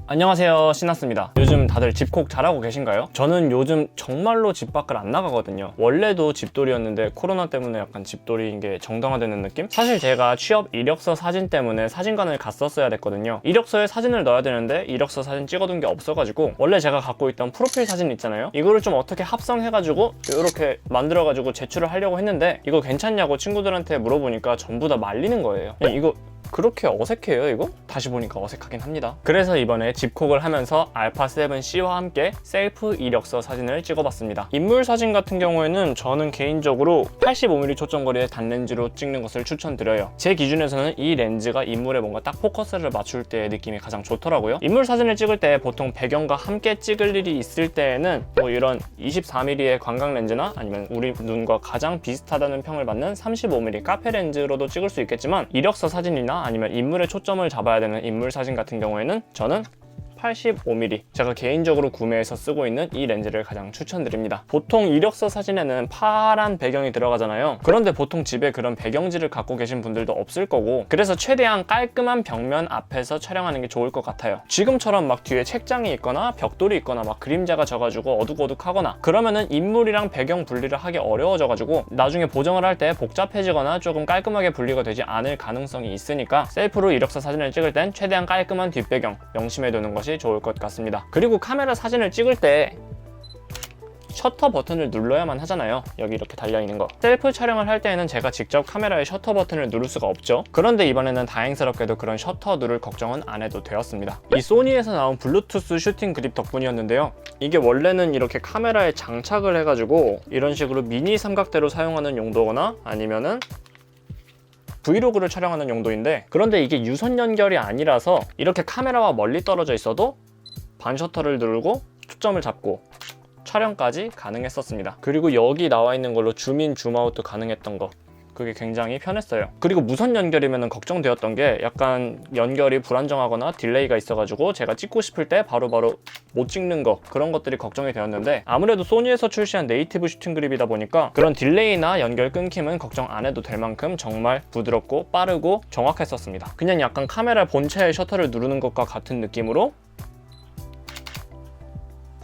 안녕하세요, 신났습니다. 요즘 다들 집콕 잘하고 계신가요? 저는 요즘 정말로 집 밖을 안 나가거든요. 원래도 집돌이였는데 코로나 때문에 약간 집돌이인 게 정당화되는 느낌? 사실 제가 취업 이력서 사진 때문에 사진관을 갔었어야 됐거든요. 이력서에 사진을 넣어야 되는데 이력서 사진 찍어둔 게 없어가지고 원래 제가 갖고 있던 프로필 사진 있잖아요? 이거를 좀 어떻게 합성해가지고 이렇게 만들어가지고 제출을 하려고 했는데 이거 괜찮냐고 친구들한테 물어보니까 전부 다 말리는 거예요. 야, 이거 그렇게 어색해요 이거? 다시 보니까 어색하긴 합니다. 그래서 이번에 집콕을 하면서 알파7C와 함께 셀프 이력서 사진을 찍어봤습니다. 인물 사진 같은 경우에는 저는 개인적으로 85mm 초점거리의 단렌즈로 찍는 것을 추천드려요. 제 기준에서는 이 렌즈가 인물에 뭔가 딱 포커스를 맞출 때의 느낌이 가장 좋더라고요. 인물 사진을 찍을 때 보통 배경과 함께 찍을 일이 있을 때에는 뭐 이런 24mm의 광각 렌즈나 아니면 우리 눈과 가장 비슷하다는 평을 받는 35mm 카페 렌즈로도 찍을 수 있겠지만 이력서 사진이나 아니면 인물에 초점을 잡아야 되는 인물 사진 같은 경우에는 저는 85mm 제가 개인적으로 구매해서 쓰고 있는 이 렌즈를 가장 추천드립니다. 보통 이력서 사진에는 파란 배경이 들어가잖아요. 그런데 보통 집에 그런 배경지를 갖고 계신 분들도 없을 거고, 그래서 최대한 깔끔한 벽면 앞에서 촬영하는 게 좋을 것 같아요. 지금처럼 막 뒤에 책장이 있거나 벽돌이 있거나 막 그림자가 져가지고 어둑어둑하거나 그러면은 인물이랑 배경 분리를 하기 어려워져가지고 나중에 보정을 할 때 복잡해지거나 조금 깔끔하게 분리가 되지 않을 가능성이 있으니까 셀프로 이력서 사진을 찍을 땐 최대한 깔끔한 뒷배경 명심해두는 것이 좋을 것 같습니다. 그리고 카메라 사진을 찍을 때 셔터 버튼을 눌러야만 하잖아요. 여기 이렇게 달려있는 거. 셀프 촬영을 할 때에는 제가 직접 카메라에 셔터 버튼을 누를 수가 없죠. 그런데 이번에는 다행스럽게도 그런 셔터 누를 걱정은 안 해도 되었습니다. 이 소니에서 나온 블루투스 슈팅 그립 덕분이었는데요. 이게 원래는 이렇게 카메라에 장착을 해가지고 이런 식으로 미니 삼각대로 사용하는 용도거나 아니면은 브이로그를 촬영하는 용도인데, 그런데 이게 유선 연결이 아니라서 이렇게 카메라와 멀리 떨어져 있어도 반셔터를 누르고 초점을 잡고 촬영까지 가능했었습니다. 그리고 여기 나와 있는 걸로 줌인 줌아웃도 가능했던 거, 그게 굉장히 편했어요. 그리고 무선 연결이면 걱정되었던 게 약간 연결이 불안정하거나 딜레이가 있어가지고 제가 찍고 싶을 때 바로바로 못 찍는 거, 그런 것들이 걱정이 되었는데 아무래도 소니에서 출시한 네이티브 슈팅 그립이다 보니까 그런 딜레이나 연결 끊김은 걱정 안 해도 될 만큼 정말 부드럽고 빠르고 정확했었습니다. 그냥 약간 카메라 본체의 셔터를 누르는 것과 같은 느낌으로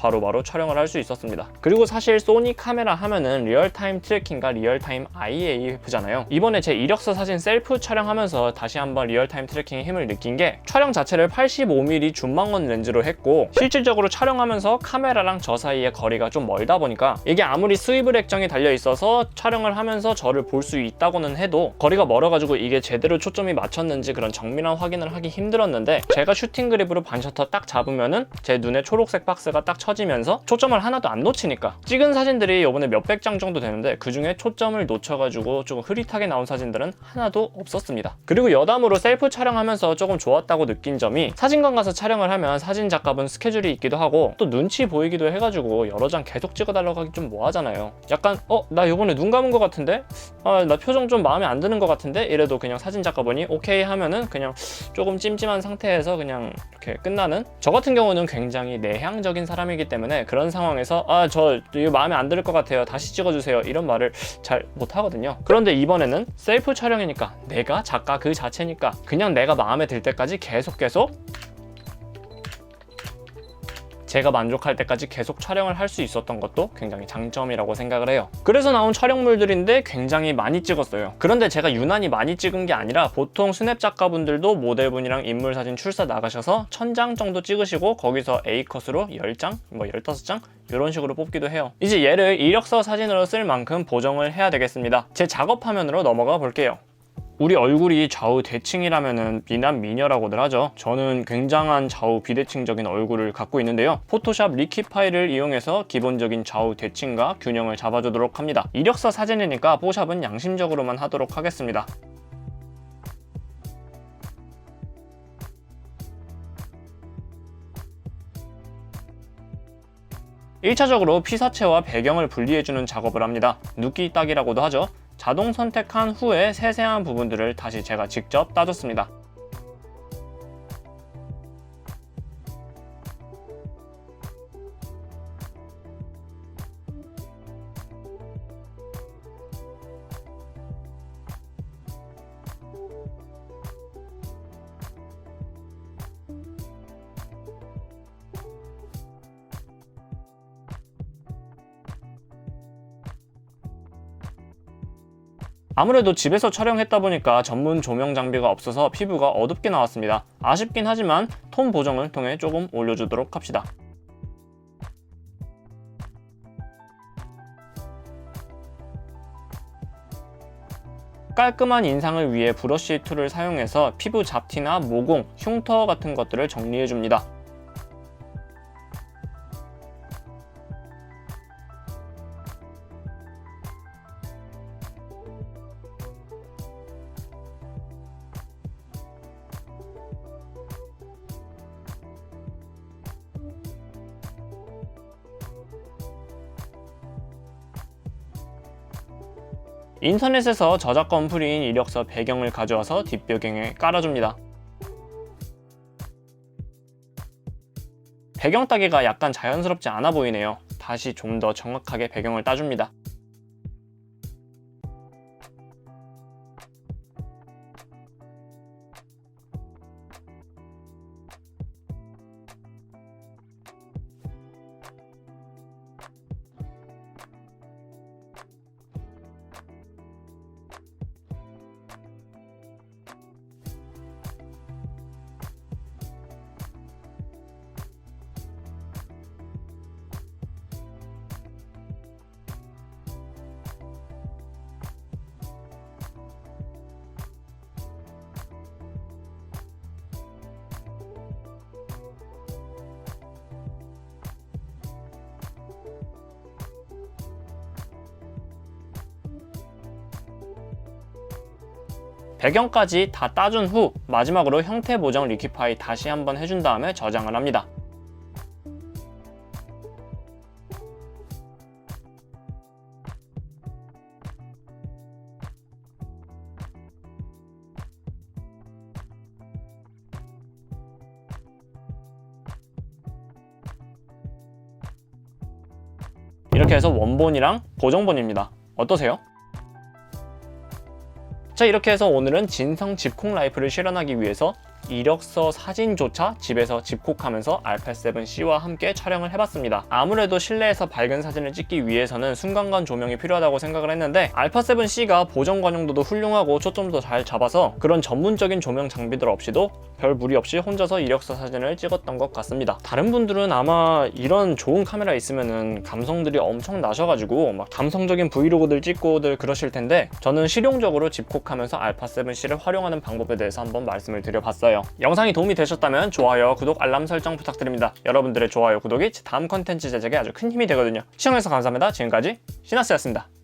바로바로 촬영을 할 수 있었습니다. 그리고 사실 소니 카메라 하면은 리얼타임 트래킹과 리얼타임 IAF잖아요. 이번에 제 이력서 사진 셀프 촬영하면서 다시 한번 리얼타임 트래킹의 힘을 느낀 게, 촬영 자체를 85mm 줌망원 렌즈로 했고 실질적으로 촬영하면서 카메라랑 저 사이의 거리가 좀 멀다 보니까 이게 아무리 스위블 액정이 달려 있어서 촬영을 하면서 저를 볼 수 있다고는 해도 거리가 멀어가지고 이게 제대로 초점이 맞췄는지 그런 정밀한 확인을 하기 힘들었는데, 제가 슈팅 그립으로 반셔터 딱 잡으면은 제 눈에 초록색 박스가 딱 쳐지면서 초점을 하나도 안 놓치니까 찍은 사진들이 요번에 몇백 장 정도 되는데 그중에 초점을 놓쳐가지고 조금 흐릿하게 나온 사진들은 하나도 없었습니다. 그리고 여담으로 셀프 촬영하면서 조금 좋았다고 느낀 점이, 사진관 가서 촬영을 하면 사진 작가분 스케줄이 있기도 하고 또 눈치 보이기도 해가지고 여러 장 계속 찍어달라고 하기 좀 뭐하잖아요. 약간 나 요번에 눈 감은 것 같은데? 나 표정 좀 마음에 안 드는 것 같은데? 이래도 그냥 사진 작가분이 오케이 하면은 그냥 조금 찜찜한 상태에서 그냥 이렇게 끝나는, 저 같은 경우는 굉장히 내향적인 사람이기 때문에 그런 상황에서 저 이거 마음에 안 들 것 같아요, 다시 찍어주세요, 이런 말을 잘 못하거든요. 그런데 이번에는 셀프 촬영이니까 내가 작가 그 자체니까 그냥 내가 마음에 들 때까지 계속 제가 만족할 때까지 계속 촬영을 할 수 있었던 것도 굉장히 장점이라고 생각을 해요. 그래서 나온 촬영물들인데 굉장히 많이 찍었어요. 그런데 제가 유난히 많이 찍은 게 아니라 보통 스냅 작가분들도 모델분이랑 인물 사진 출사 나가셔서 1000장 정도 찍으시고 거기서 A컷으로 10장, 뭐 15장 이런 식으로 뽑기도 해요. 이제 얘를 이력서 사진으로 쓸 만큼 보정을 해야 되겠습니다. 제 작업 화면으로 넘어가 볼게요. 우리 얼굴이 좌우 대칭이라면은 미남 미녀라고들 하죠. 저는 굉장한 좌우 비대칭적인 얼굴을 갖고 있는데요. 포토샵 리키 파일을 이용해서 기본적인 좌우 대칭과 균형을 잡아주도록 합니다. 이력서 사진이니까 뽀샵은 양심적으로만 하도록 하겠습니다. 1차적으로 피사체와 배경을 분리해주는 작업을 합니다. 눕기 따기라고도 하죠. 자동 선택한 후에 세세한 부분들을 다시 제가 직접 따줬습니다. 아무래도 집에서 촬영했다 보니까 전문 조명 장비가 없어서 피부가 어둡게 나왔습니다. 아쉽긴 하지만 톤 보정을 통해 조금 올려주도록 합시다. 깔끔한 인상을 위해 브러쉬 툴을 사용해서 피부 잡티나 모공, 흉터 같은 것들을 정리해줍니다. 인터넷에서 저작권 프리인 이력서 배경을 가져와서 뒷배경에 깔아줍니다. 배경 따기가 약간 자연스럽지 않아 보이네요. 다시 좀 더 정확하게 배경을 따줍니다. 배경까지 다 따준 후 마지막으로 형태 보정 리퀴파이 다시 한번 해준 다음에 저장을 합니다. 이렇게 해서 원본이랑 보정본입니다. 어떠세요? 자, 이렇게 해서 오늘은 진성 집콕 라이프를 실현하기 위해서 이력서 사진조차 집에서 집콕하면서 알파7C와 함께 촬영을 해봤습니다. 아무래도 실내에서 밝은 사진을 찍기 위해서는 순간관 조명이 필요하다고 생각을 했는데 알파7C가 보정 관용도도 훌륭하고 초점도 잘 잡아서 그런 전문적인 조명 장비들 없이도 별 무리 없이 혼자서 이력서 사진을 찍었던 것 같습니다. 다른 분들은 아마 이런 좋은 카메라 있으면은 감성들이 엄청 나셔가지고 막 감성적인 브이로그들 찍고들 그러실 텐데 저는 실용적으로 집콕하면서 알파7C를 활용하는 방법에 대해서 한번 말씀을 드려봤어요. 영상이 도움이 되셨다면 좋아요, 구독, 알람 설정 부탁드립니다. 여러분들의 좋아요, 구독이 제 다음 컨텐츠 제작에 아주 큰 힘이 되거든요. 시청해주셔서 감사합니다. 지금까지 시나스였습니다.